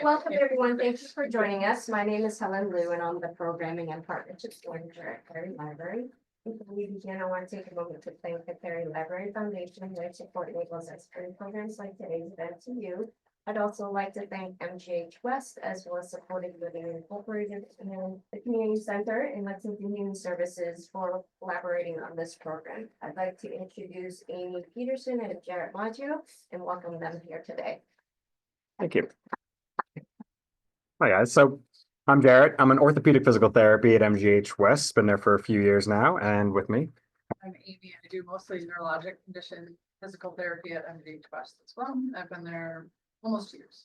Welcome, everyone. Thank you for joining us. My name is Helen Liu, and I'm the Programming and Partnerships Manager at Cary Library. Before we begin, I want to take a moment to thank the Cary Library Foundation, their support enables us to bring programs like today's event to you. I'd also like to thank MGH-West, as well as Supported Living Incorporated and the Community Center in Lexington Human Services for collaborating on this program. I'd like to introduce Amy Peterson and Jarrett Maggio and welcome them here today. Thank you. Hi guys, so I'm Jarrett. I'm an orthopedic physical therapy at MGH-West. Been there for a few years now, and with me. I'm Amy. I do mostly neurologic condition physical therapy at MGH-West as well. I've been there almost 2 years.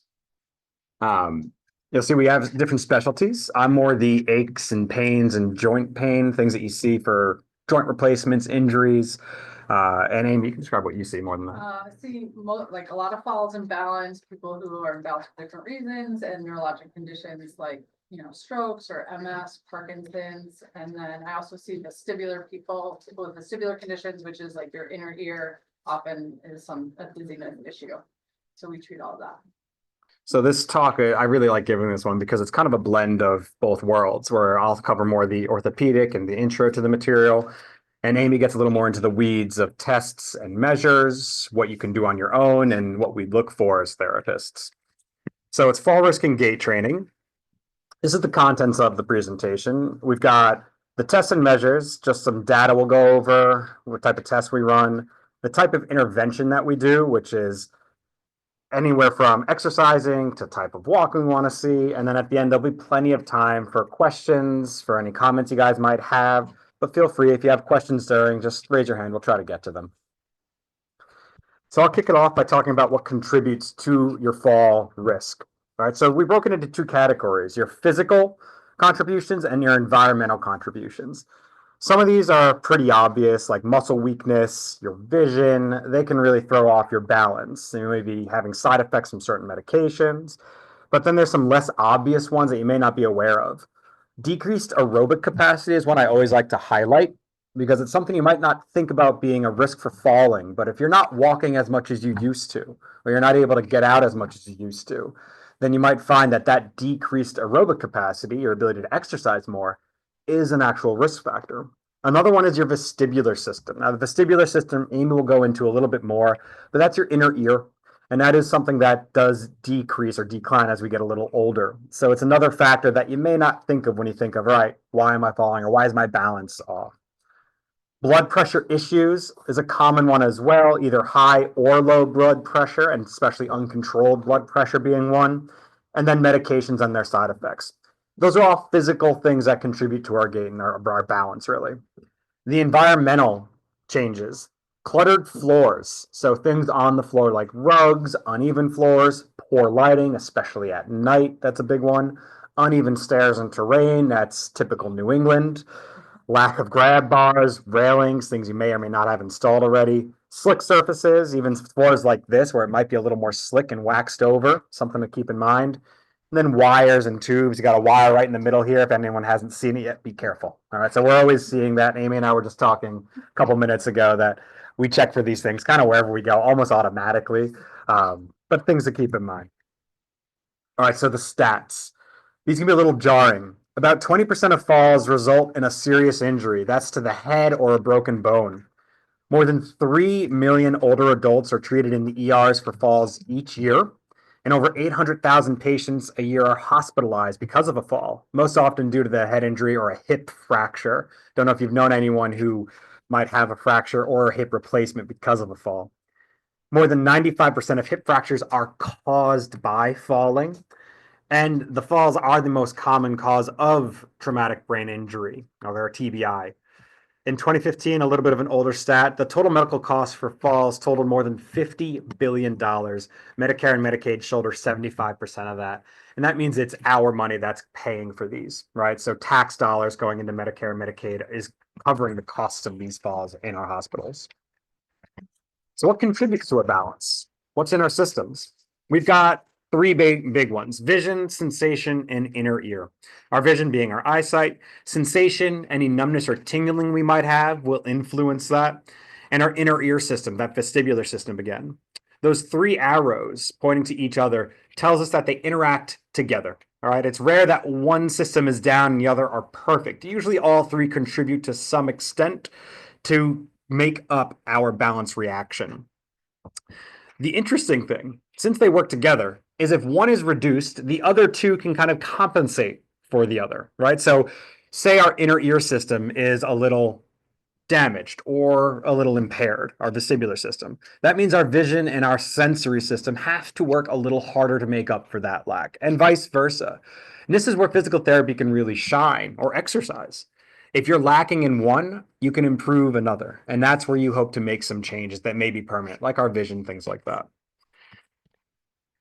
You'll see we have different specialties. I'm more the aches and pains and joint pain, things that you see for joint replacements, injuries. And Amy, you can describe what you see more than that. I see like a lot of falls and balance, people who are imbalanced for different reasons, and neurologic conditions like, strokes or MS, Parkinson's. And then I also see vestibular people with vestibular conditions, which is like your inner ear often is a dizziness issue. So we treat all of that. So this talk, I really like giving this one because it's kind of a blend of both worlds, where I'll cover more the orthopedic and the intro to the material. And Amy gets a little more into the weeds of tests and measures, what you can do on your own, and what we look for as therapists. So it's fall risk and gait training. This is the contents of the presentation. We've got the tests and measures, just some data we'll go over, what type of tests we run, the type of intervention that we do, which is anywhere from exercising to type of walking we want to see. And then at the end, there'll be plenty of time for questions, for any comments you guys might have. But feel free, if you have questions during, just raise your hand. We'll try to get to them. So I'll kick it off by talking about what contributes to your fall risk. All right, so we've broken into 2 categories, your physical contributions and your environmental contributions. Some of these are pretty obvious, like muscle weakness, your vision. They can really throw off your balance. You may be having side effects from certain medications. But then there's some less obvious ones that you may not be aware of. Decreased aerobic capacity is one I always like to highlight because it's something you might not think about being a risk for falling. But if you're not walking as much as you used to, or you're not able to get out as much as you used to, then you might find that that decreased aerobic capacity, your ability to exercise more, is an actual risk factor. Another one is your vestibular system. Now, the vestibular system, Amy will go into a little bit more, but that's your inner ear. And that is something that does decrease or decline as we get a little older. So it's another factor that you may not think of when you think of, right, why am I falling or why is my balance off? Blood pressure issues is a common one as well, either high or low blood pressure, and especially uncontrolled blood pressure being one. And then medications and their side effects. Those are all physical things that contribute to our gait and our balance, really. The environmental changes. Cluttered floors, so things on the floor like rugs, uneven floors, poor lighting, especially at night, that's a big one. Uneven stairs and terrain, that's typical New England. Lack of grab bars, railings, things you may or may not have installed already. Slick surfaces, even floors like this where it might be a little more slick and waxed over, something to keep in mind. And then wires and tubes. You got a wire right in the middle here. If anyone hasn't seen it yet, be careful. All right, so we're always seeing that. Amy and I were just talking a couple minutes ago that we check for these things kind of wherever we go, almost automatically, but things to keep in mind. All right, so the stats. These can be a little jarring. About 20% of falls result in a serious injury. That's to the head or a broken bone. More than 3 million older adults are treated in the ERs for falls each year. And over 800,000 patients a year are hospitalized because of a fall, most often due to the head injury or a hip fracture. Don't know if you've known anyone who might have a fracture or a hip replacement because of a fall. More than 95% of hip fractures are caused by falling. And the falls are the most common cause of traumatic brain injury, or TBI. In 2015, a little bit of an older stat, the total medical costs for falls totaled more than $50 billion. Medicare and Medicaid shoulder 75% of that. And that means it's our money that's paying for these, right? So tax dollars going into Medicare and Medicaid is covering the costs of these falls in our hospitals. So what contributes to a balance? What's in our systems? We've got 3 big ones: vision, sensation, and inner ear. Our vision being our eyesight, sensation, any numbness or tingling we might have will influence that, and our inner ear system, that vestibular system again. Those 3 arrows pointing to each other tells us that they interact together. All right. It's rare that one system is down and the other are perfect. Usually all three contribute to some extent to make up our balance reaction. The interesting thing, since they work together, is if one is reduced, the other two can kind of compensate for the other, right? So say our inner ear system is a little damaged or a little impaired, our vestibular system. That means our vision and our sensory system have to work a little harder to make up for that lack, and vice versa. And this is where physical therapy can really shine, or exercise. If you're lacking in one, you can improve another. And that's where you hope to make some changes that may be permanent, like our vision, things like that.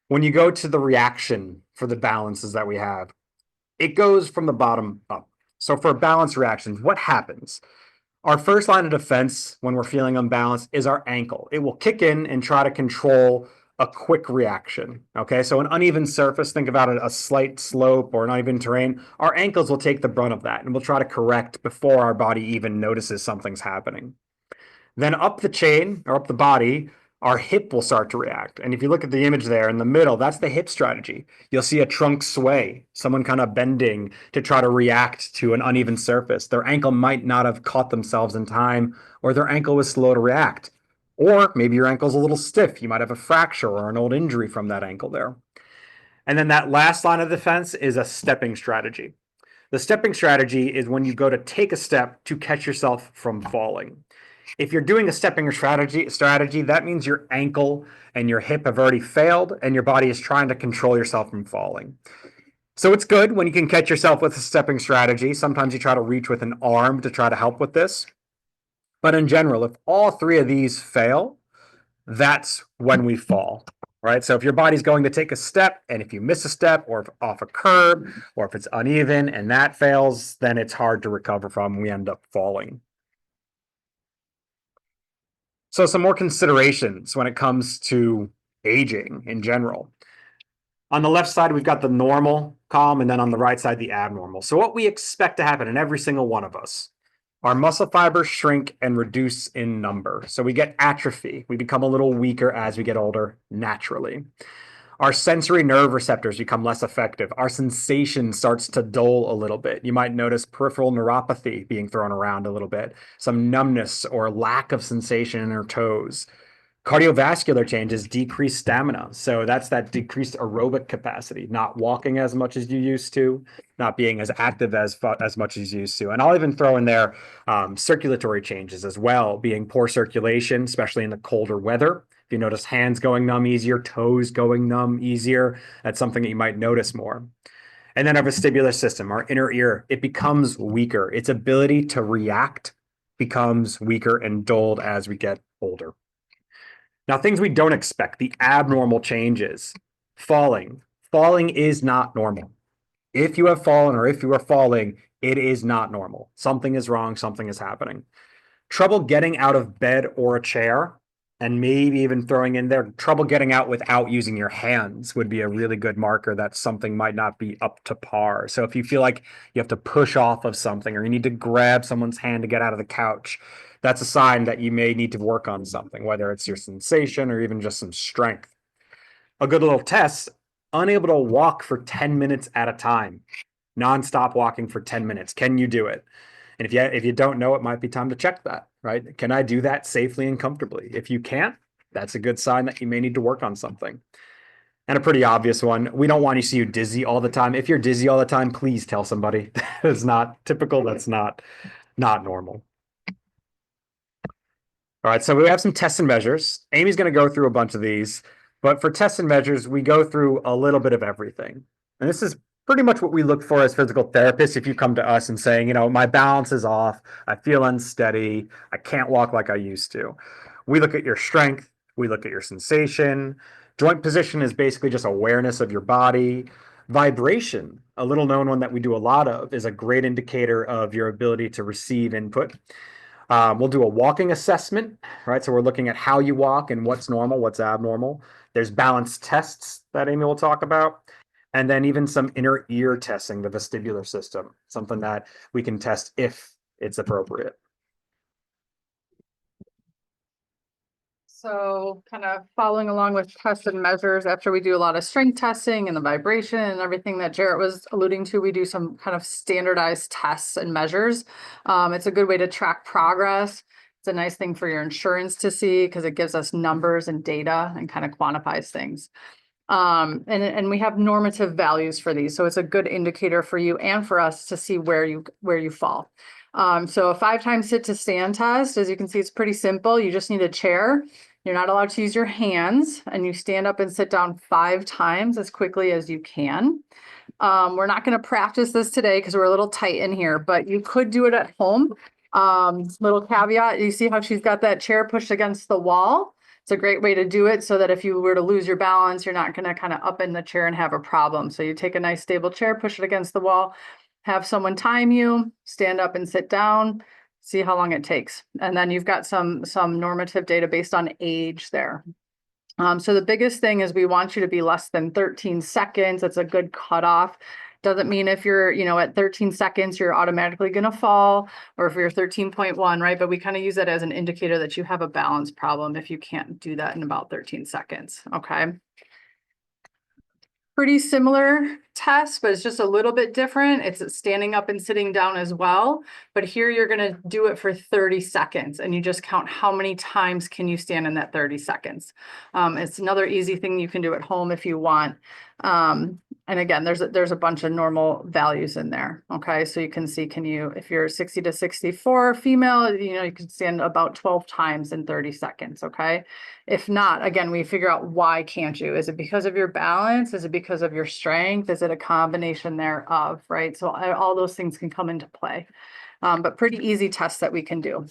When you go to the reaction for the balances that we have, it goes from the bottom up. So for balance reactions, what happens? Our first line of defense when we're feeling unbalanced is our ankle. It will kick in and try to control a quick reaction. Okay, so an uneven surface, think about it, a slight slope or an uneven terrain. Our ankles will take the brunt of that and we'll try to correct before our body even notices something's happening. Then up the chain or up the body, our hip will start to react. And if you look at the image there in the middle, that's the hip strategy. You'll see a trunk sway, someone kind of bending to try to react to an uneven surface. Their ankle might not have caught themselves in time, or their ankle was slow to react. Or maybe your ankle's a little stiff. You might have a fracture or an old injury from that ankle there. And then that last line of defense is a stepping strategy. The stepping strategy is when you go to take a step to catch yourself from falling. If you're doing a stepping strategy, that means your ankle and your hip have already failed and your body is trying to control yourself from falling. So it's good when you can catch yourself with a stepping strategy. Sometimes you try to reach with an arm to try to help with this. But in general, if all three of these fail, that's when we fall, right? So if your body's going to take a step and if you miss a step or if off a curb or if it's uneven and that fails, then it's hard to recover from. We end up falling. So some more considerations when it comes to aging in general. On the left side, we've got the normal column, and then on the right side, the abnormal. So what we expect to happen in every single one of us, our muscle fibers shrink and reduce in number. So we get atrophy. We become a little weaker as we get older naturally. Our sensory nerve receptors become less effective. Our sensation starts to dull a little bit. You might notice peripheral neuropathy being thrown around a little bit, some numbness or lack of sensation in our toes. Cardiovascular changes decrease stamina. So that's that decreased aerobic capacity, not walking as much as you used to, not being as active as much as you used to. And I'll even throw in there circulatory changes as well, being poor circulation, especially in the colder weather. If you notice hands going numb easier, toes going numb easier, that's something that you might notice more. And then our vestibular system, our inner ear, it becomes weaker. Its ability to react becomes weaker and dulled as we get older. Now, things we don't expect, the abnormal changes, falling. Falling is not normal. If you have fallen or if you are falling, it is not normal. Something is wrong, something is happening. Trouble getting out of bed or a chair, and maybe even throwing in there, trouble getting out without using your hands would be a really good marker that something might not be up to par. So if you feel like you have to push off of something or you need to grab someone's hand to get out of the couch, that's a sign that you may need to work on something, whether it's your sensation or even just some strength. A good little test, unable to walk for 10 minutes at a time, nonstop walking for 10 minutes. Can you do it? And if you don't know, it might be time to check that, right? Can I do that safely and comfortably? If you can't, that's a good sign that you may need to work on something. And a pretty obvious one, we don't want to see you dizzy all the time. If you're dizzy all the time, please tell somebody. That's not typical. That's not normal. All right, so we have some tests and measures. Amy's going to go through a bunch of these, but for tests and measures, we go through a little bit of everything. And this is pretty much what we look for as physical therapists. If you come to us and saying, you know, my balance is off, I feel unsteady, I can't walk like I used to. We look at your strength, we look at your sensation. Joint position is basically just awareness of your body. Vibration, a little known one that we do a lot of, is a great indicator of your ability to receive input. We'll do a walking assessment, right? So we're looking at how you walk and what's normal, what's abnormal. There's balance tests that Amy will talk about. And then even some inner ear testing, the vestibular system, something that we can test if it's appropriate. So kind of following along with tests and measures, after we do a lot of strength testing and the vibration and everything that Jarrett was alluding to, we do some kind of standardized tests and measures. It's a good way to track progress. It's a nice thing for your insurance to see because it gives us numbers and data and kind of quantifies things. And we have normative values for these. So it's a good indicator for you and for us to see where you fall. So a 5-time sit to stand test, as you can see, it's pretty simple. You just need a chair. You're not allowed to use your hands, and you stand up and sit down 5 times as quickly as you can. We're not going to practice this today because we're a little tight in here, but you could do it at home. Little caveat, you see how she's got that chair pushed against the wall? It's a great way to do it so that if you were to lose your balance, you're not going to kind of up in the chair and have a problem. So you take a nice stable chair, push it against the wall, have someone time you, stand up and sit down, see how long it takes. And then you've got some normative data based on age there. So the biggest thing is we want you to be less than 13 seconds. That's a good cutoff. Doesn't mean if you're, at 13 seconds, you're automatically going to fall, or if you're 13.1, right? But we kind of use that as an indicator that you have a balance problem if you can't do that in about 13 seconds. Okay. Pretty similar test, but it's just a little bit different. It's standing up and sitting down as well. But here you're going to do it for 30 seconds and you just count how many times can you stand in that 30 seconds. It's another easy thing you can do at home if you want. And again, there's a bunch of normal values in there. Okay, so you can see, if you're 60 to 64 female, you can stand about 12 times in 30 seconds. Okay, if not, again, we figure out why can't you? Is it because of your balance? Is it because of your strength? Is it a combination thereof? Right, so all those things can come into play. But pretty easy tests that we can do.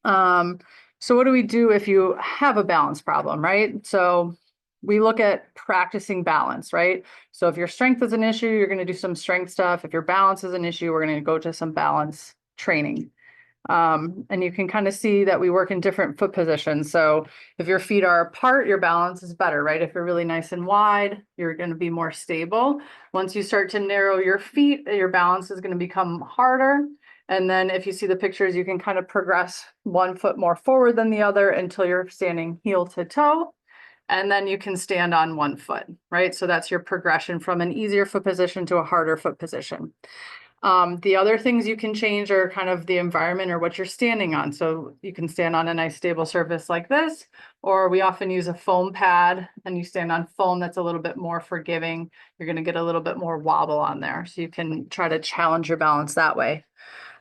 So what do we do if you have a balance problem, right? So we look at practicing balance, right? So if your strength is an issue, you're going to do some strength stuff. If your balance is an issue, we're going to go to some balance training. And you can kind of see that we work in different foot positions. So if your feet are apart, your balance is better, right? If you're really nice and wide, you're going to be more stable. Once you start to narrow your feet, your balance is going to become harder. And then if you see the pictures, you can kind of progress one foot more forward than the other until you're standing heel to toe. And then you can stand on one foot, right? So that's your progression from an easier foot position to a harder foot position. The other things you can change are kind of the environment or what you're standing on. So you can stand on a nice stable surface like this, or we often use a foam pad and you stand on foam that's a little bit more forgiving. You're going to get a little bit more wobble on there. So you can try to challenge your balance that way.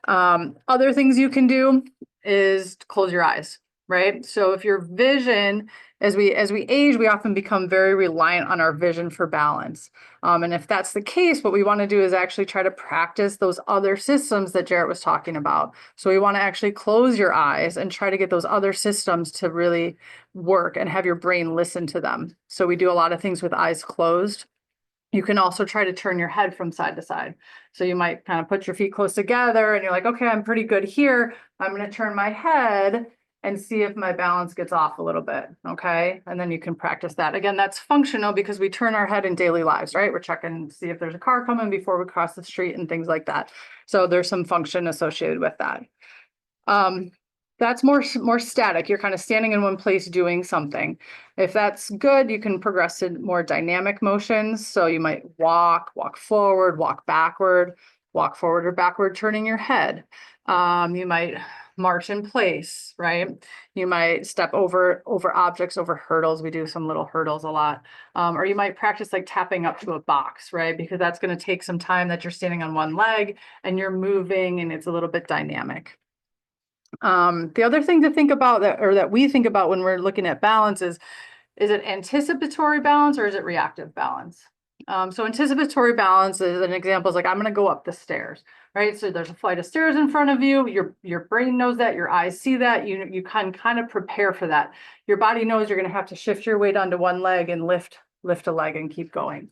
Other things you can do is close your eyes, right? So if your vision, as we age, we often become very reliant on our vision for balance. And if that's the case, what we want to do is actually try to practice those other systems that Jarrett was talking about. So we want to actually close your eyes and try to get those other systems to really work and have your brain listen to them. So we do a lot of things with eyes closed. You can also try to turn your head from side to side. So you might kind of put your feet close together and you're like, okay, I'm pretty good here. I'm going to turn my head and see if my balance gets off a little bit. Okay. And then you can practice that. Again, that's functional because we turn our head in daily lives, right? We're checking to see if there's a car coming before we cross the street and things like that. So there's some function associated with that. That's more static. You're kind of standing in one place doing something. If that's good, you can progress to more dynamic motions. So you might walk forward, walk forward or backward, turning your head. You might march in place, right? You might step over objects, over hurdles. We do some little hurdles a lot. Or you might practice like tapping up to a box, right? Because that's going to take some time that you're standing on one leg and you're moving and it's a little bit dynamic. The other thing to think about that we think about when we're looking at balance is it anticipatory balance or is it reactive balance? So anticipatory balance is an example is like, I'm going to go up the stairs, right? So there's a flight of stairs in front of you. Your brain knows that, your eyes see that, you can kind of prepare for that. Your body knows you're going to have to shift your weight onto one leg and lift a leg and keep going.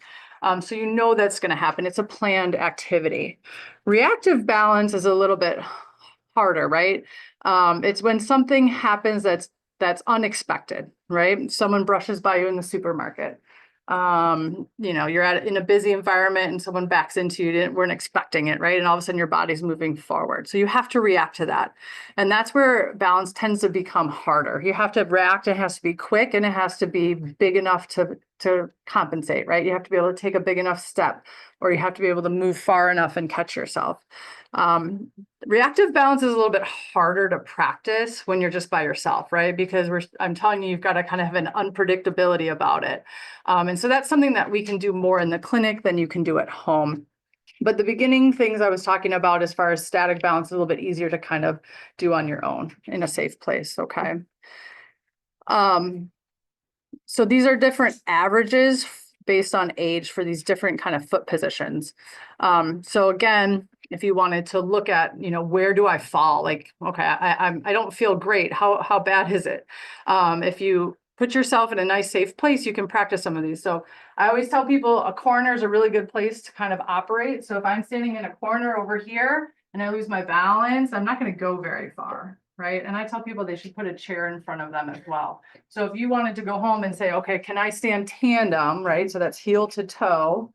So you know that's going to happen. It's a planned activity. Reactive balance is a little bit harder, right? It's when something happens that's unexpected, right? Someone brushes by you in the supermarket. You're in a busy environment and someone backs into you, weren't expecting it, right? And all of a sudden your body's moving forward. So you have to react to that. And that's where balance tends to become harder. You have to react, it has to be quick, and it has to be big enough to compensate, right? You have to be able to take a big enough step, or you have to be able to move far enough and catch yourself. Reactive balance is a little bit harder to practice when you're just by yourself, right? Because I'm telling you, you've got to kind of have an unpredictability about it. And so that's something that we can do more in the clinic than you can do at home. But the beginning things I was talking about as far as static balance is a little bit easier to kind of do on your own in a safe place, okay? So these are different averages based on age for these different kind of foot positions. So again, if you wanted to look at, where do I fall? Like, okay, I don't feel great. How bad is it? If you put yourself in a nice, safe place, you can practice some of these. So I always tell people a corner is a really good place to kind of operate. So if I'm standing in a corner over here and I lose my balance, I'm not going to go very far, right? And I tell people they should put a chair in front of them as well. So if you wanted to go home and say, okay, can I stand tandem, right? So that's heel to toe,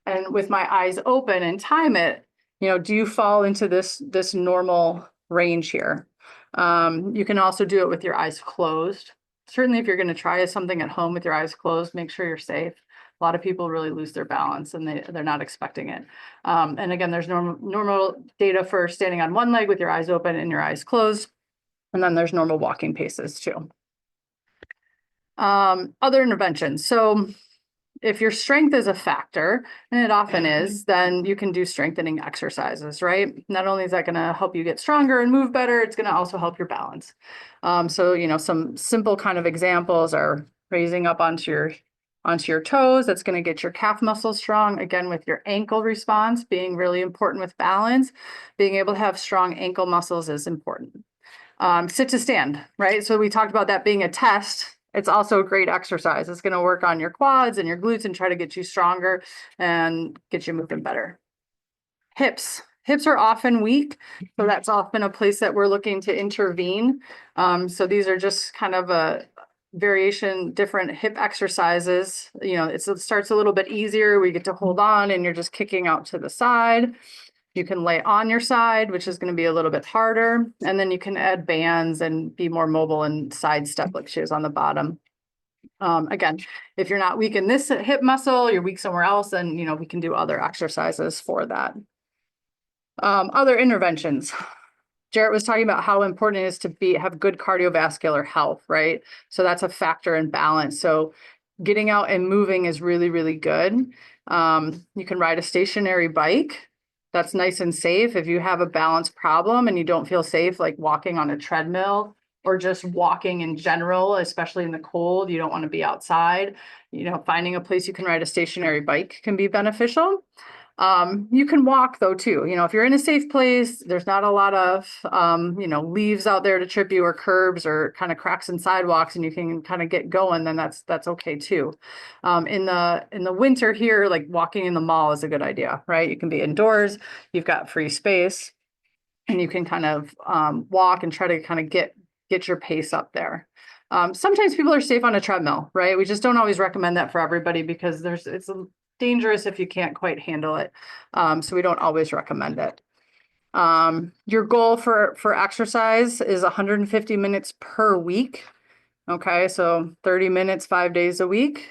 and with my eyes open and time it, do you fall into this normal range here? You can also do it with your eyes closed. Certainly if you're going to try something at home with your eyes closed, make sure you're safe. A lot of people really lose their balance and they're not expecting it. And again, there's normal data for standing on one leg with your eyes open and your eyes closed. And then there's normal walking paces too. Other interventions. So if your strength is a factor, and it often is, then you can do strengthening exercises, right? Not only is that going to help you get stronger and move better, it's going to also help your balance. So, some simple kind of examples are raising up onto your toes. That's going to get your calf muscles strong. Again, with your ankle response being really important with balance, being able to have strong ankle muscles is important. Sit to stand, right? So we talked about that being a test. It's also a great exercise. It's going to work on your quads and your glutes and try to get you stronger and get you moving better. Hips are often weak. So that's often a place that we're looking to intervene. So these are just kind of a variation, different hip exercises. It starts a little bit easier. We get to hold on and you're just kicking out to the side. You can lay on your side, which is going to be a little bit harder. And then you can add bands and be more mobile and side step like she is on the bottom. Again, if you're not weak in this hip muscle, you're weak somewhere else, then, we can do other exercises for that. Other interventions. Jarrett was talking about how important it is to have good cardiovascular health, right? So that's a factor in balance. So getting out and moving is really, really good. You can ride a stationary bike. That's nice and safe. If you have a balance problem and you don't feel safe, like walking on a treadmill or just walking in general, especially in the cold, you don't want to be outside, finding a place you can ride a stationary bike can be beneficial. You can walk though too. If you're in a safe place, there's not a lot of, leaves out there to trip you or curbs or kind of cracks in sidewalks and you can kind of get going, then that's okay too. In the winter here, like walking in the mall is a good idea, right? You can be indoors, you've got free space and you can kind of walk and try to kind of get your pace up there. Sometimes people are safe on a treadmill, right? We just don't always recommend that for everybody because it's dangerous if you can't quite handle it. So we don't always recommend it. Your goal for exercise is 150 minutes per week. Okay, so 30 minutes, 5 days a week.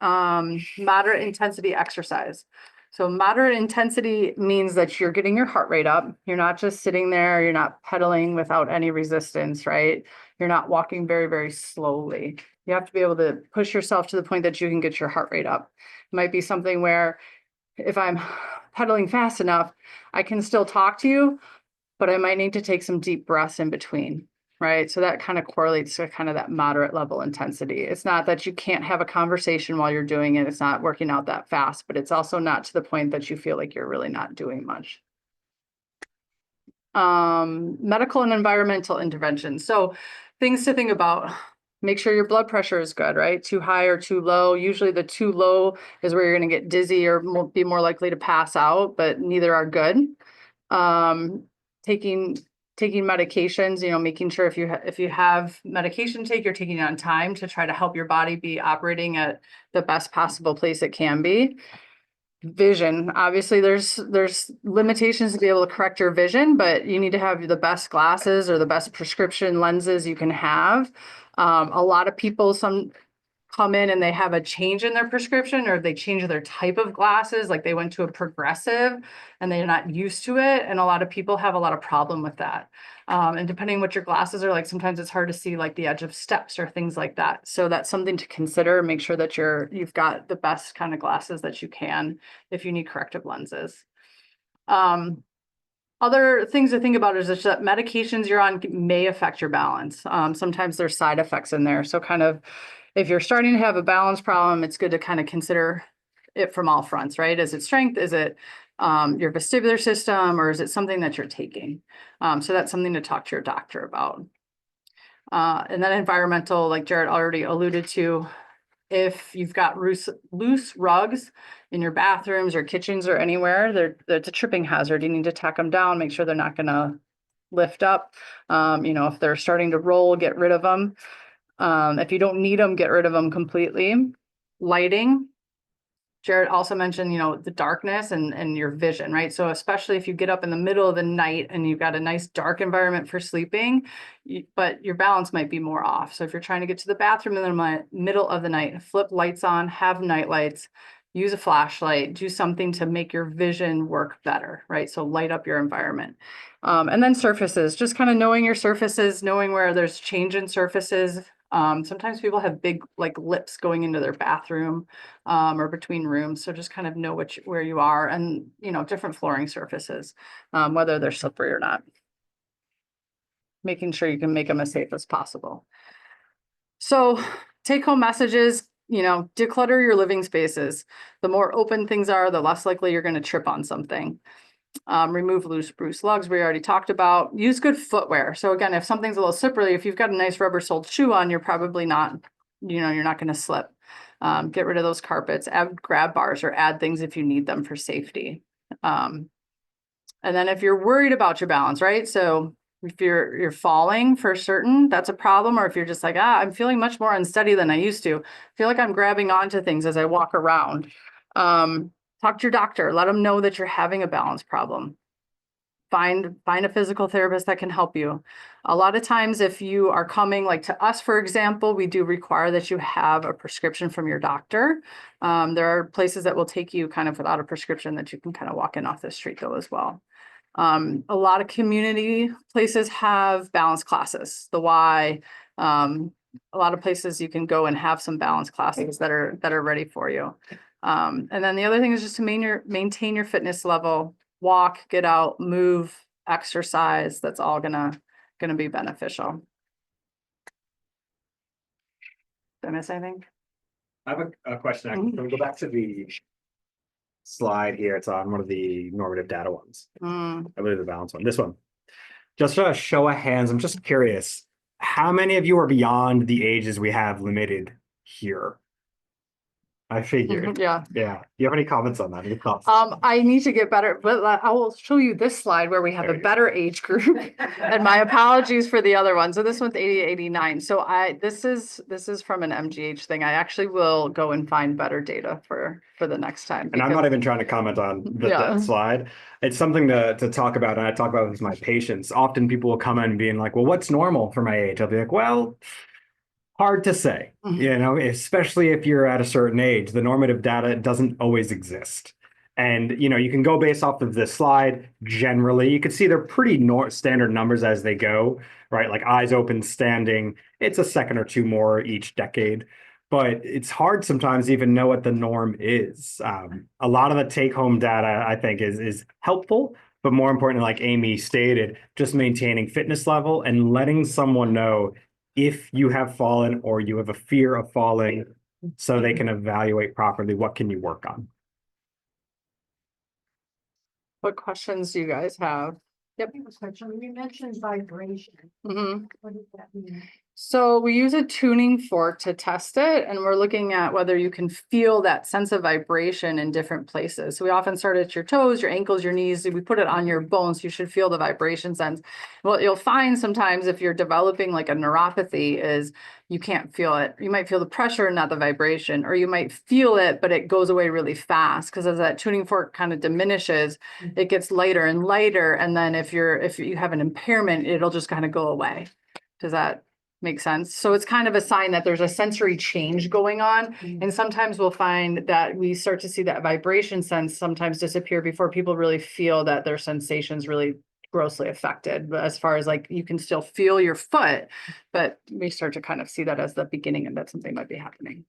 Moderate intensity exercise. So moderate intensity means that you're getting your heart rate up. You're not just sitting there, you're not pedaling without any resistance, right? You're not walking very, very slowly. You have to be able to push yourself to the point that you can get your heart rate up. It might be something where if I'm pedaling fast enough, I can still talk to you, but I might need to take some deep breaths in between, right? So that kind of correlates to kind of that moderate level intensity. It's not that you can't have a conversation while you're doing it. It's not working out that fast, but it's also not to the point that you feel like you're really not doing much. Medical and environmental interventions. So things to think about. Make sure your blood pressure is good, right? Too high or too low. Usually the too low is where you're going to get dizzy or be more likely to pass out, but neither are good. Taking taking medications, you know, making sure if you have medication to take, you're taking it on time to try to help your body be operating at the best possible place it can be. Vision, obviously there's limitations to be able to correct your vision, but you need to have the best glasses or the best prescription lenses you can have. A lot of people come in and they have a change in their prescription, or they change their type of glasses, like they went to a progressive and they're not used to it. And a lot of people have a lot of problem with that. And depending what your glasses are like, sometimes it's hard to see like the edge of steps or things like that. So that's something to consider. Make sure that you've got the best kind of glasses that you can if you need corrective lenses. Other things to think about is just that medications you're on may affect your balance. Sometimes there's side effects in there. So kind of, if you're starting to have a balance problem, it's good to kind of consider it from all fronts, right? Is it strength? Is it your vestibular system, or is it something that you're taking? So that's something to talk to your doctor about. And then environmental, like Jarrett already alluded to, if you've got loose rugs in your bathrooms or kitchens or anywhere, it's a tripping hazard. You need to tack them down, make sure they're not gonna lift up. You know, if they're starting to roll, get rid of them. If you don't need them, get rid of them completely. Lighting. Jarrett also mentioned, you know, the darkness and your vision, right? So especially if you get up in the middle of the night and you've got a nice dark environment for sleeping, but your balance might be more off. So if you're trying to get to the bathroom in the middle of the night, flip lights on, have night lights, use a flashlight, do something to make your vision work better, right? So light up your environment. And then surfaces, just kind of knowing your surfaces, knowing where there's change in surfaces. Sometimes people have big like lips going into their bathroom or between rooms. So just kind of know where you are, and, you know, different flooring surfaces, whether they're slippery or not. Making sure you can make them as safe as possible. So take home messages, you know, declutter your living spaces. The more open things are, the less likely you're going to trip on something. Remove loose bruise lugs, we already talked about. Use good footwear. So again, if something's a little slippery, if you've got a nice rubber soled shoe on, you're probably not, you know, you're not going to slip. Get rid of those carpets, add grab bars, or add things if you need them for safety. And then if you're worried about your balance, right? So if you're falling for certain, that's a problem. Or if you're just like, I'm feeling much more unsteady than I used to. I feel like I'm grabbing onto things as I walk around. Talk to your doctor, let them know that you're having a balance problem. Find a physical therapist that can help you. A lot of times if you are coming like to us, for example, we do require that you have a prescription from your doctor. There are places that will take you kind of without a prescription that you can kind of walk in off the street though as well. A lot of community places have balance classes, the Y. A lot of places you can go and have some balance classes that are ready for you. And then the other thing is just to maintain your fitness level, walk, get out, move, exercise. That's all gonna be beneficial. Did I miss anything? I have a question. Can we go back to the slide here? It's on one of the normative data ones. I believe the balance one. This one. Just a show of hands. I'm just curious. How many of you are beyond the ages we have limited here? I figured. Yeah. Yeah. Do you have any comments on that? Any thoughts? I need to get better, but I will show you this slide where we have There a you go. better age group. And my apologies for the other one. So this one's 80 to 89. So this is from an MGH thing. I actually will go and find better data for the next time. And I'm not even trying to comment on that slide. It's something to talk about, and I talk about with my patients. Often people will come in being like, well, what's normal for my age? I'll be like, well, hard to say, you know, especially if you're at a certain age. The normative data doesn't always exist. And, you know, you can go based off of this slide. Generally, you can see they're pretty standard numbers as they go, right? Like eyes open, standing, it's a second or two more each decade. But it's hard sometimes to even know what the norm is. A lot of the take-home data, I think, is helpful. But more importantly, like Amy stated, just maintaining fitness level and letting someone know if you have fallen or you have a fear of falling, so they can evaluate properly what can you work on. What questions do you guys have? Yep. You mentioned vibration. Mm-hmm. What does that mean? So we use a tuning fork to test it, and we're looking at whether you can feel that sense of vibration in different places. So we often start at your toes, your ankles, your knees. We put it on your bones. You should feel the vibration sense. What you'll find sometimes if you're developing like a neuropathy is you can't feel it. You might feel the pressure, not the vibration, or you might feel it, but it goes away really fast because as that tuning fork kind of diminishes, it gets lighter and lighter. And then if you have an impairment, it'll just kind of go away. Does that make sense? So it's kind of a sign that there's a sensory change going on. And sometimes we'll find that we start to see that vibration sense sometimes disappear before people really feel that their sensations really grossly affected. But as far as like, you can still feel your foot, but we start to kind of see that as the beginning and that something might be happening.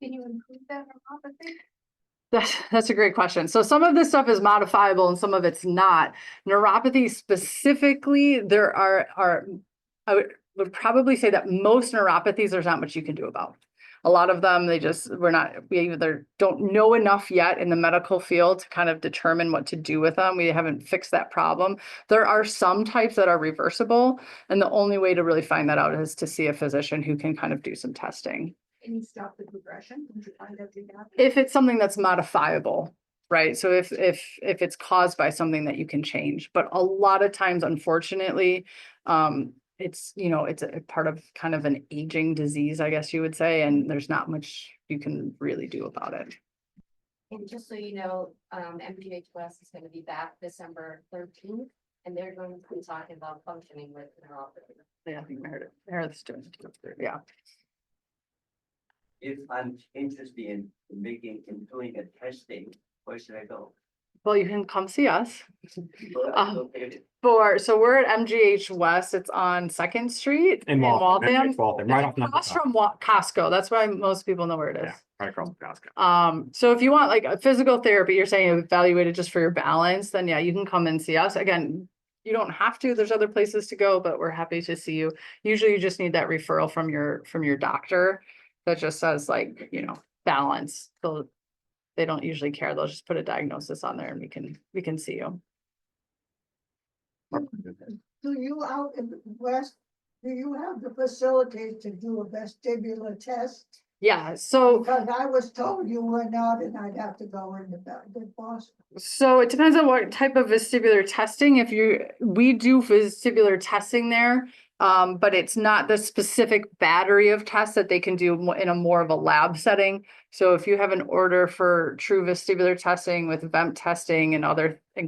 Can you improve that neuropathy? That's a great question. So some of this stuff is modifiable and some of it's not. Neuropathy specifically, there are I would probably say that most neuropathies, there's not much you can do about. A lot of them, we either don't know enough yet in the medical field to kind of determine what to do with them. We haven't fixed that problem. There are some types that are reversible, and the only way to really find that out is to see a physician who can kind of do some testing. Can you stop the progression? Can you find out the gap? If it's something that's modifiable, right? So if it's caused by something that you can change, but a lot of times, unfortunately, it's a part of kind of an aging disease, I guess you would say, and there's not much you can really do about it. And just so you know, MGH-West is going to be back December 13th, and they're going to be talking about functioning with neuropathy. Yeah, I think Meredith's doing it too. Yeah. If I'm interested in doing a testing, where should I go? Well, you can come see us. Where am I located? So we're at MGH-West. It's on 2nd Street In Waltham, right off Across from Costco. That's why most people know where it is. Yeah, right across from Costco. So if you want like a physical therapy, you're saying evaluated just for your balance, then yeah, you can come and see us. Again, you don't have to, there's other places to go, but we're happy to see you. Usually you just need that referral from your doctor that just says like, balance. So they don't usually care. They'll just put a diagnosis on there and we can see you. Do you out in the West, do you have the facility to do a vestibular test? Yeah, so Because I was told you were not, and I'd have to go into Boston. So it depends on what type of vestibular testing. We do vestibular testing there, but it's not the specific battery of tests that they can do in a more of a lab setting. So if you have an order for true vestibular testing with vent testing and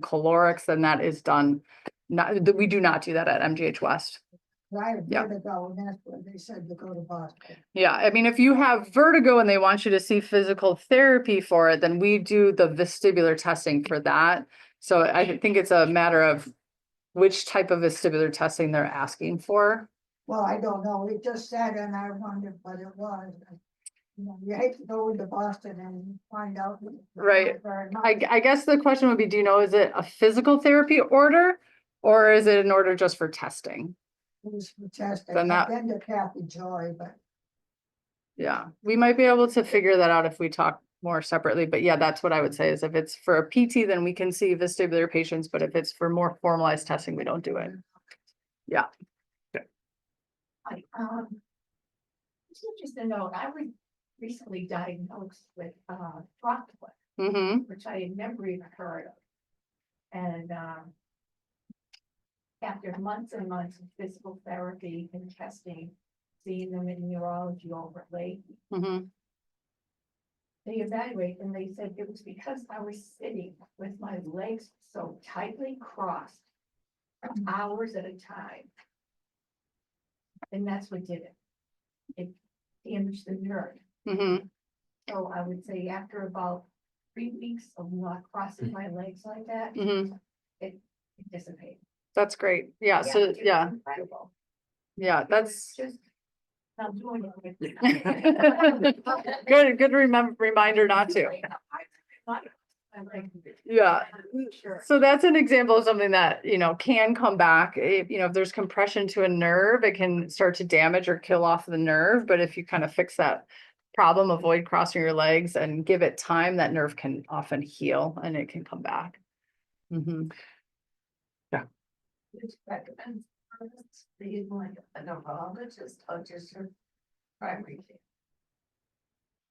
calorics, then that is done. We do not do that at MGH-West. I had Yeah. vertigo, and that's where they said to go to Boston. Yeah, I mean, if you have vertigo and they want you to see physical therapy for it, then we do the vestibular testing for that. So I think it's a matter of which type of vestibular testing they're asking for. Well, I don't know, it just said, and I wondered what it was. You hate to go into Boston and find out. Right. I guess the question would be, do you know, is it a physical therapy order or is it an order just for testing? It was for testing. Then that- I've been to Kathy Joy, but Yeah, we might be able to figure that out if we talk more separately, but yeah, that's what I would say is if it's for a PT, then we can see vestibular patients, but if it's for more formalized testing, we don't do it. Yeah. It's interesting to know, I was recently diagnosed with thrombus, Mm-hmm. which I had never even heard of. And after months and months of physical therapy and testing, seeing them in neurology overlay, Mm-hmm. they evaluate and they said it was because I was sitting with my legs so tightly crossed for hours at a time. And that's what did it. It damaged the nerve. Mm-hmm. So I would say after about 3 weeks of not crossing my legs like that, Mm-hmm. it dissipated. That's great. Yeah, so it was yeah, incredible. yeah, that's Just, I'm doing it with. good reminder not to. Yeah. Sure. So that's an example of something that, can come back. If there's compression to a nerve, it can start to damage or kill off the nerve. But if you kind of fix that problem, avoid crossing your legs and give it time, that nerve can often heal and it can come back. Mm-hmm. It's recommend They didn't like a neurologist or just your primary care.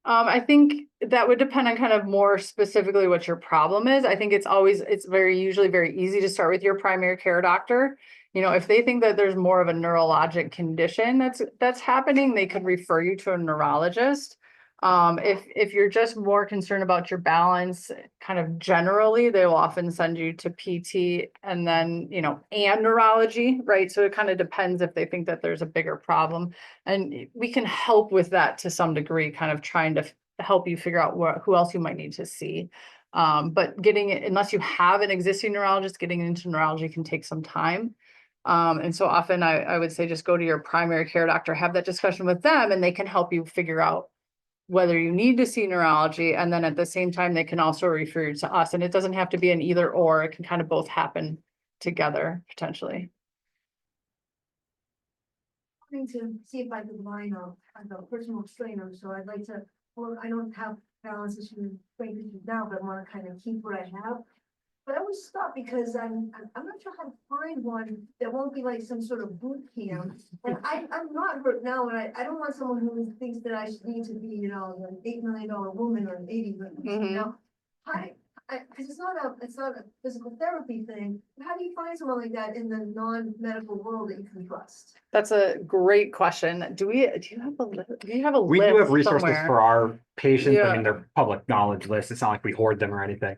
I think that would depend on kind of more specifically what your problem is. I think it's usually very easy to start with your primary care doctor. You know, if they think that there's more of a neurologic condition that's happening, they could refer you to a neurologist. If you're just more concerned about your balance, kind of generally, they will often send you to PT and then, you know, and neurology, right? So it kind of depends if they think that there's a bigger problem. And we can help with that to some degree, kind of trying to help you figure out who else you might need to see. But unless you have an existing neurologist, getting into neurology can take some time. And so often I would say just go to your primary care doctor, have that discussion with them, and they can help you figure out whether you need to see neurology. And then at the same time, they can also refer you to us. And it doesn't have to be an either or, it can kind of both happen together potentially. Trying to see if I could line up as a personal trainer, so I'd like to, well, I don't have balance issues, strength issues now, but I want to kind of keep what I have. But I always stop because I'm not sure how to find one that won't be like some sort of boot camp. And I'm not hurt now, and I don't want someone who thinks that I should need to be, you know, an $8 million woman or an 80 million, you know? Because it's not a physical therapy thing. How do you find someone like that in the non-medical world that you can trust? That's a great question. Do you have a We do have list resources somewhere? for our patients. I Yeah. mean, they're public knowledge lists. It's not like we hoard them or anything.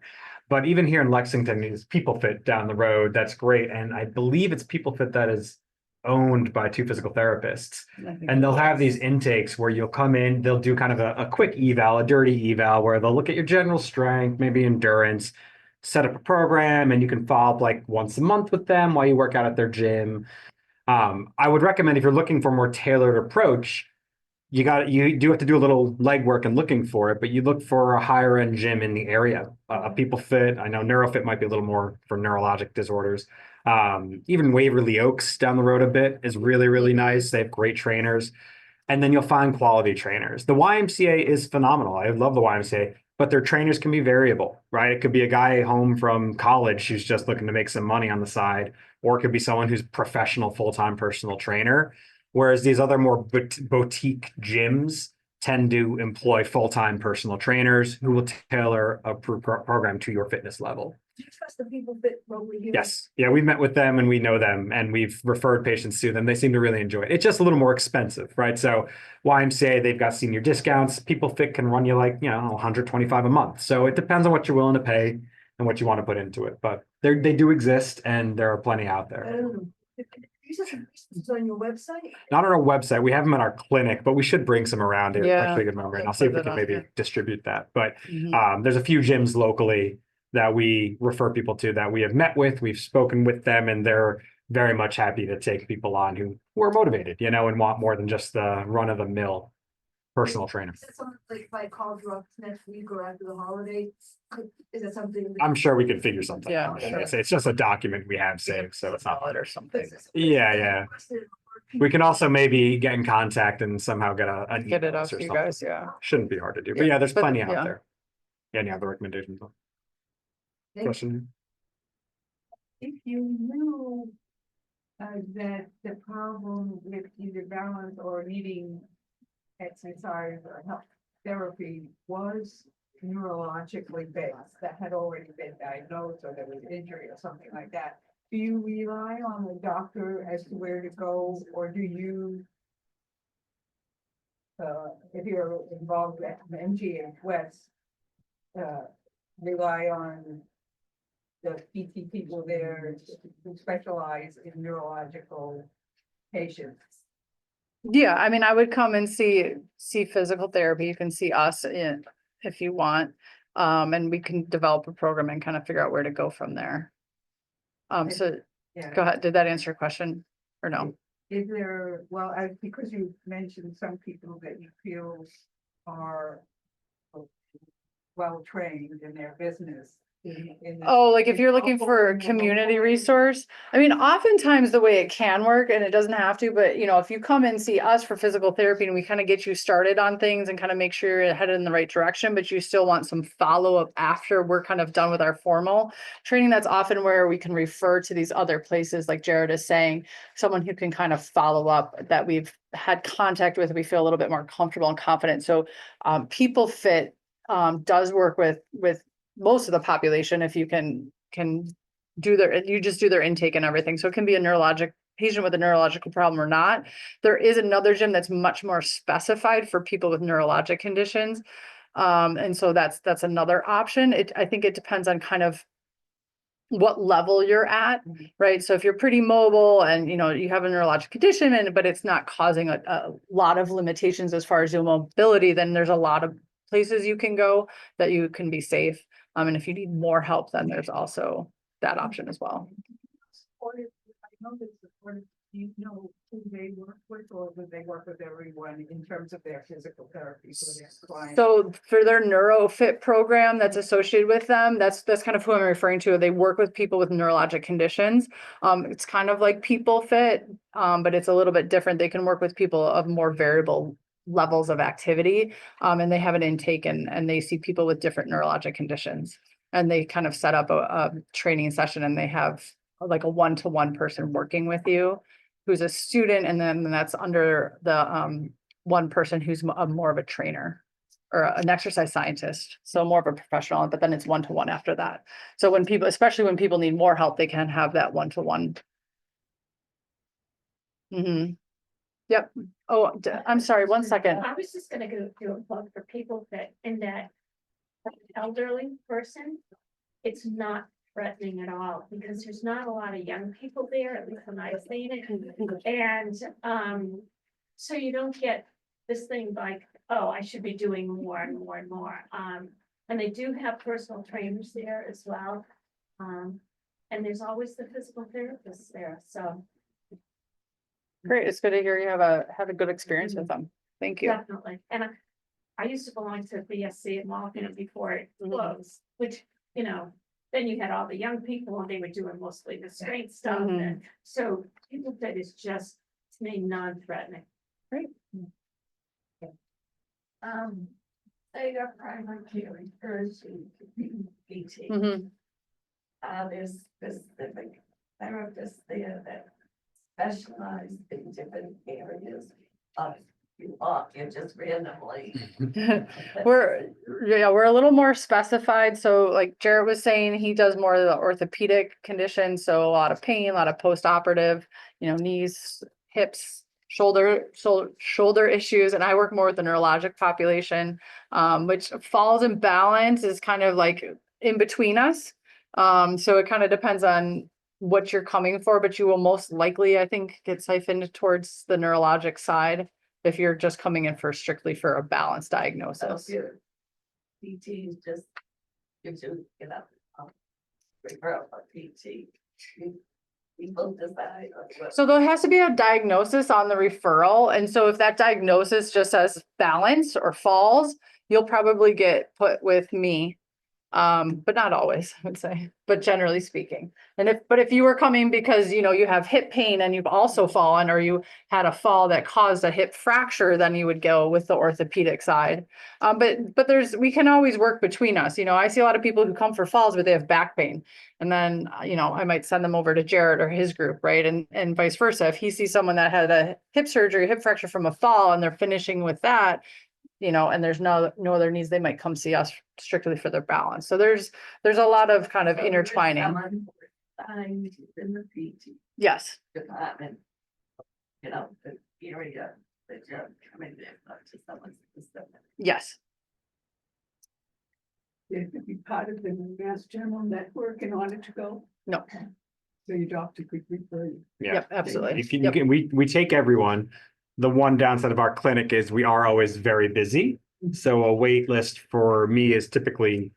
But even here in Lexington is People Fit down the road. That's great. And I believe it's People Fit that is owned by two physical therapists. And they'll have these intakes where you'll come in, they'll do kind of a quick eval, a dirty eval, where they'll look at your general strength, maybe endurance, set up a program, and you can follow up like once a month with them while you work out at their gym. I would recommend if you're looking for a more tailored approach, you do have to do a little legwork and looking for it, but you look for a higher end gym in the area. People Fit, I know NeuroFit might be a little more for neurologic disorders. Even Waverly Oaks down the road a bit is really, really nice. They have great trainers. And then you'll find quality trainers. The YMCA is phenomenal. I love the YMCA, but their trainers can be variable, right? It could be a guy home from college who's just looking to make some money on the side, or it could be someone who's professional, full-time personal trainer. Whereas these other more boutique gyms tend to employ full-time personal trainers who will tailor a program to your fitness level. Do you trust the People Fit over here? Yes. Yeah, we've met with them and we know them and we've referred patients to them. They seem to really enjoy it. It's just a little more expensive, right? So YMCA, they've got senior discounts. People Fit can run you like, you know, 125 a month. So it depends on what you're willing to pay and what you want to put into it. But they do exist and there are plenty out I there. don't know. These are some resources on your website? Not on our website. We have them in our clinic, but we should bring some around here. Yeah. Actually, a good memory. And I'll Let's see if put we it can on maybe here. distribute that. But Mhm. there's a few gyms locally that we refer people to that we have met with. We've spoken with them, and they're very much happy to take people on who are motivated, you know, and want more than just the run of the mill personal trainer. Is that something like if I called you up next week or after the holidays? Is that something? that- I'm sure we could figure something Yeah, out. sure. It's just a document we have saved, so it's not. Solid or something. Yeah, yeah. We can also maybe get in contact and somehow get an Get it email out or to you something. guys, yeah. Shouldn't be hard to do, but Yeah, yeah, there's but, plenty out yeah. there. Any other recommendations? Thank Question? If you knew that the problem with either balance or needing exercise or help therapy was neurologically based, that had already been diagnosed or there was injury or something like that, do you rely on the doctor as to where to go, or do you if you're involved with MGH-West, rely on the PT people there who specialize in neurological patients? Yeah, I mean, I would come and see physical therapy. You can see us if you want. And we can develop a program and kind of figure out where to go from there. So Yeah. go ahead. Did that answer your question or no? Is there, well, because you mentioned some people that you feel are well-trained in their business, Oh, like if you're looking for a community resource, I mean, oftentimes the way it can work, and it doesn't have to, but you know, if you come and see us for physical therapy and we kind of get you started on things and kind of make sure you're headed in the right direction, but you still want some follow-up after we're kind of done with our formal training, that's often where we can refer to these other places, like Jared is saying, someone who can kind of follow up that we've had contact with, we feel a little bit more comfortable and confident. So People Fit does work with most of the population if you can do you just do their intake and everything. So it can be a neurologic patient with a neurological problem or not. There is another gym that's much more specified for people with neurologic conditions. And so that's another option. I think it depends on kind of what level you're at, right? So if you're pretty mobile and you know you have a neurologic condition but it's not causing a lot of limitations as far as your mobility, then there's a lot of places you can go that you can be safe. And if you need more help, then there's also that option as well. Supportive, I know that supportive, do you know who they work with, or do they work with everyone in terms of their physical therapy for their clients? So for their NeuroFit program that's associated with them, that's kind of who I'm referring to. They work with people with neurologic conditions. It's kind of like People Fit, but it's a little bit different. They can work with people of more variable levels of activity, and they have an intake and they see people with different neurologic conditions, and they kind of set up a training session, and they have like a one-to-one person working with you who's a student, and then that's under the one person who's more of a trainer or an exercise scientist, so more of a professional, but then it's one-to-one after that. So when people, especially when people need more help, they can have that one-to-one. Yep. Oh, I'm sorry, 1 second. I was just gonna go do a plug for People Fit in that elderly person. It's not threatening at all because there's not a lot of young people there, at least when I've seen it. And so you don't get this thing like, oh, I should be doing more and more and more. And they do have personal trainers there as well. And there's always the physical therapists there, so. Great, it's good to hear you had a good experience with them. Thank you. Definitely, and I used to belong to BSC in Waltham before it closed, which, you know, then you had all the young people and they were doing mostly the strength stuff, and so People Fit is just, to me, non-threatening. Great. They got primary care refers to PT. There's specific therapists there that specialize in different areas of you just randomly. We're a little more specified. So like Jarrett was saying, he does more of the orthopedic conditions. So a lot of pain, a lot of post-operative, you know, knees, hips, shoulder issues. And I work more with the neurologic population, which falls and balance is kind of like in between us. So it kind of depends on what you're coming for, but you will most likely, I think, get siphoned towards the neurologic side if you're just coming in strictly for a balanced diagnosis. PT is just gives you, you know, referral for PT. People decide. So there has to be a diagnosis on the referral. And so if that diagnosis just says balance or falls, you'll probably get put with me. But not always, I would say, but generally speaking. And if you were coming because, you know, you have hip pain and you've also fallen, or you had a fall that caused a hip fracture, then you would go with the orthopedic side. But we can always work between us. You know, I see a lot of people who come for falls, but they have back pain. And then, you know, I might send them over to Jarrett or his group, right? And vice versa. If he sees someone that had a hip surgery, hip fracture from a fall, and they're finishing with that, you know, and there's no other needs, they might come see us strictly for their balance. So there's a lot of kind of intertwining. In the PT Yes. department, you know, the area that you're coming in, not to someone specific. Yes. You have to be part of the Mass General network in order to go, No. so your doctor could refer you. Yeah. Yep, absolutely. You can, Yep. we take everyone. The one downside of our clinic is we are always very busy. So a wait list for me is typically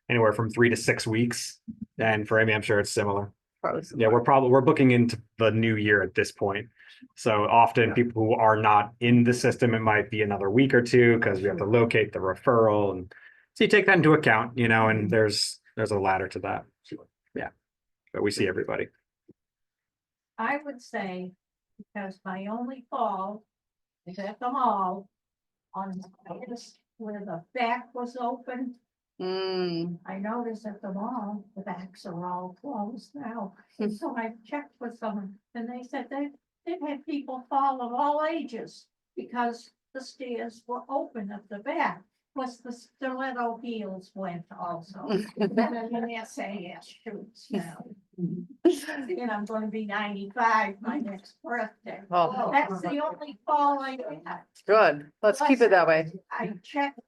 anywhere from 3 to 6 weeks. And for Amy, I'm sure it's similar. Probably Yeah, we're booking into the new year at this point. So often people who are not in the system, it might be another week or two because we have to locate the referral. And so you take that into account, you know, and there's there's a ladder to that. Yeah, but we see everybody. I would say, because my only fall is at the mall on this, where the back was open. Mm, I noticed at the mall, the backs are all closed now. And so I checked with them and they said they've had people fall of all ages because the stairs were open at the back. Plus the stiletto heels went also. And they're saying it's shoots now. And I'm gonna be 95 my next birthday. Oh. That's the only fall I had. good. Let's keep it that way. I checked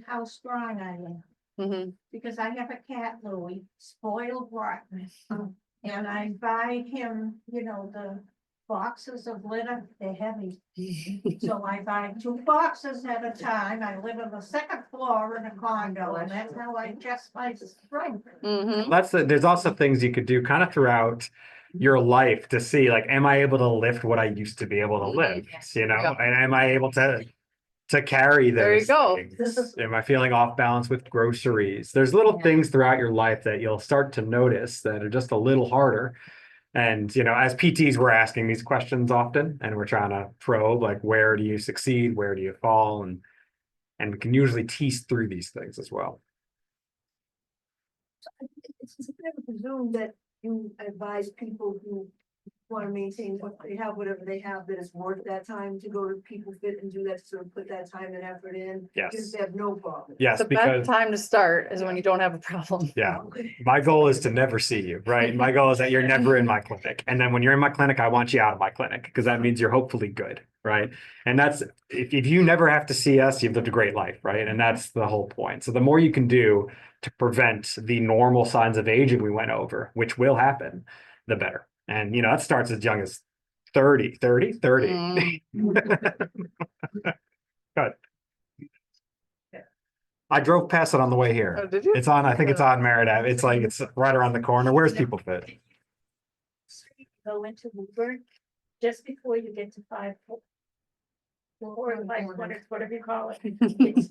how strong I am. Mhm. Because I have a cat, Louis, spoiled rotten. And I buy him, the boxes of litter, they're heavy. So I buy 2 boxes at a time. I live on the 2nd floor in a condo, and that's how I adjust my strength. Mhm. There's also things you could do kind of throughout your life to see, like, am I able to lift what I used to be able to lift? You know, Yeah. and am I able to carry those There you go. things? Am I feeling off balance with groceries? There's little things throughout your life that you'll start to notice that are just a little harder. And, as PTs, we're asking these questions often, and we're trying to probe, like, where do you succeed? Where do you fall? And we can usually tease through these things as well. It's fair to presume that you advise people who want to maintain what they have, whatever they have, that it's worth that time to go to People Fit and do that, sort of put that time and effort in. Yes. Because they have no problem. Yes, The because best time to start is when you don't have a problem. yeah, my goal is to never see you, right? My goal is that you're never in my clinic. And then when you're in my clinic, I want you out of my clinic because that means you're hopefully good, right? And that's, if you never have to see us, you've lived a great life, right? And that's the whole point. So the more you can do to prevent the normal signs of aging we went over, which will happen, the better. And, that starts as young as 30. Mm. Good. I drove past it on the way here. Oh, did you? It's on, I think it's on Merritt Ave. It's right around the corner. Where's People Fit? Go into Woburn, just before you get to 5. Or 500, whatever you call it.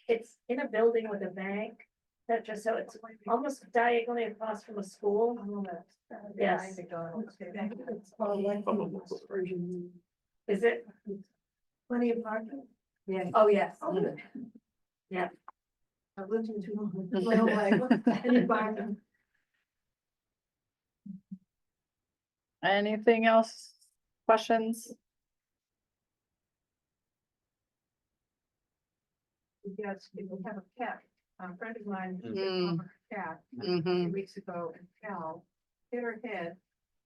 It's in a building with a bank. That just so it's almost diagonally across from a school. Yes. It's called Lexington. Is it? Plenty of parking. Yeah. Oh, yes. Yeah. I've lived in 2 my whole life. Any parking. Anything else? Questions? Yes, people have a cat. A friend of mine, Mm. a cat, a Mhm. few weeks ago, and fell, hit her head,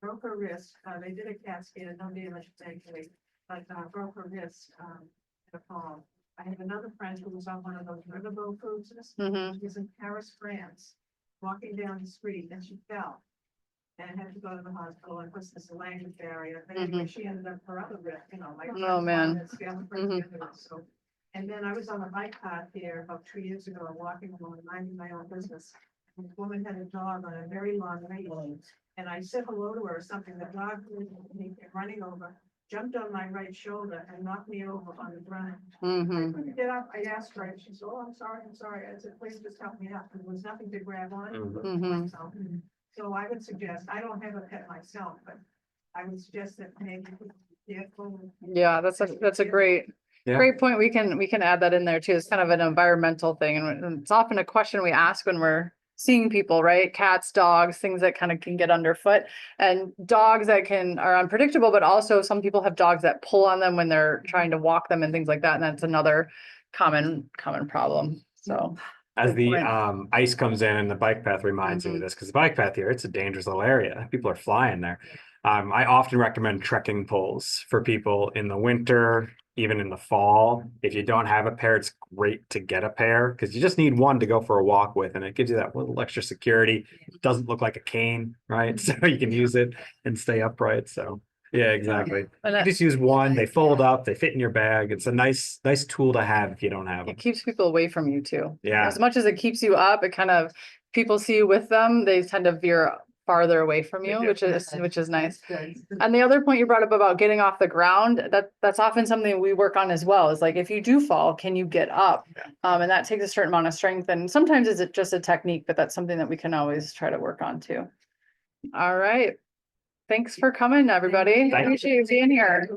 broke her wrist. They did a CAT scan, no damage, thankfully, but broke her wrist in a fall. I have another friend who was on one of those riverboat cruises. Mhm. She was in Paris, France, walking down the street, and she fell. And had to go to the hospital, and was this language barrier, but anyway, she ended up her other wrist, like. Oh, man. So. And then I was on a bike path here about 2 years ago, walking along, minding my own business. And this woman had a dog on a very long leash. And I said hello to her or something. The dog came running over, jumped on my right shoulder and knocked me over on the ground. I Mhm. couldn't get up. I asked her, and she said, "Oh, I'm sorry. I said, please just help me up." There was nothing to grab on. Mhm. So I would suggest, I don't have a pet myself, but I would suggest that maybe. Yeah, that's a great point. We can add that in there too. It's kind of an environmental thing, and it's often a question we ask when we're seeing people, right? Cats, dogs, things that kind of can get underfoot, and dogs that are unpredictable, but also some people have dogs that pull on them when they're trying to walk them and things like that. And that's another common problem. So As good the point. ice comes in and the bike path reminds me of this, because the bike path here, it's a dangerous little area. People are flying there. I often recommend trekking poles for people in the winter, even in the fall. If you don't have a pair, it's great to get a pair because you just need one to go for a walk with, and it gives you that little extra security. It doesn't look like a cane, right? So you can use it and stay upright. So yeah, exactly. And You just use one, they fold up, they fit in your bag. It's a nice tool to have if you don't have them. It keeps people away from you too. Yeah. As much as it keeps you up, it kind of, people see you with them, they tend to veer farther away from you, which is nice. That's good. And the other point you brought up about getting off the ground, that's often something we work on as well, is like, if you do fall, can you get up? And that takes a certain amount of strength, and sometimes it's just a technique, but that's something that we can always try to work on too. All right. Thanks for coming, everybody. Thank you. Appreciate you being here.